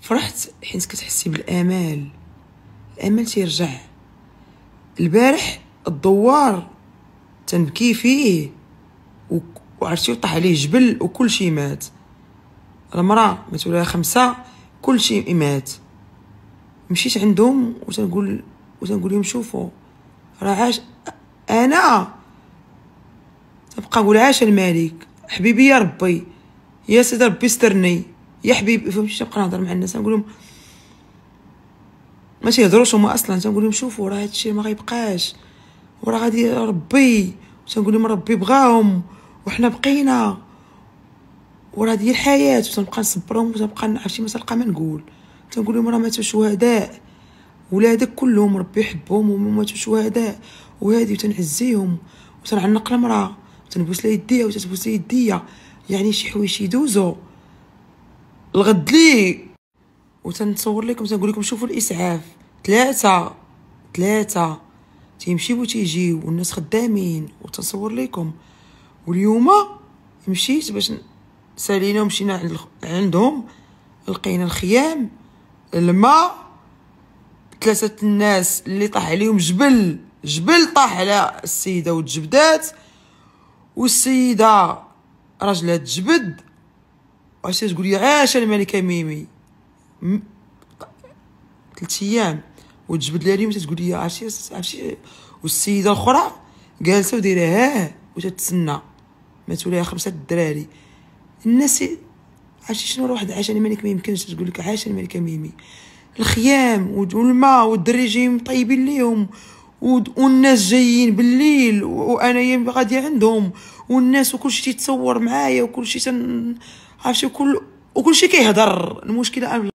فرحت حيت كتحسي بالامال. الامل تيرجع. البارح الدوار تنبكي فيه وعرفتي طاح عليه جبل وكل شيء مات. المراه ماتوا لها 5 كل شيء مات. مشيت عندهم وتنقول لهم شوفوا راه عاش. انا تبقى نقول عاش الملك حبيبي يا ربي يا سيدي ربي استرني يا حبيبي. فهمتي تبقى نهضر مع الناس نقول لهم ما تيهضروش هما اصلا. تنقول لهم شوفوا راه هادشي ما غيبقاش وراه غادي ربي. تنقول لهم ربي بغاهم وحنا بقينا وراه ديال الحياه. وتنبقى نصبرهم وتنبقى عرفتي ما تلقى ما نقول. تنقول لهم راه ماتوا شهداء ولادك كلهم ربي يحبهم وماتوا شهداء وهادي. وتنعزيهم وتنعنق المراه وتنبوس لها يديها وتتبوس لي يديا. يعني شي حوايج يدوزو الغد لي. وتنتصور لكم تنقول لكم شوفوا الاسعاف 3 تيمشيو وتيجيو والناس خدامين. وتصور لكم واليوم مشيت باش سالينا ومشينا عندهم لقينا الخيام الماء 3 الناس اللي طاح عليهم جبل طاح على السيده وتجبدات والسيده راجلها تجبد. عرفتي تقول لي عاش الملكه ميمي 3 ايام وتجبد لها اليوم. تقول لي عرفتي والسيده الاخرى جالسه ودايره وتتسنى. ماتوا لها 5 الدراري. الناس عرفتي شنو واحد عاش الملك ما يمكنش تقول لك عاش الملكه ميمي. الخيام والماء والدري جايين طيبين ليهم والناس جايين بالليل وانا غاديه عندهم والناس وكلشي تيتصور معايا وكلشي عرفتي وكلشي كيهضر. المشكله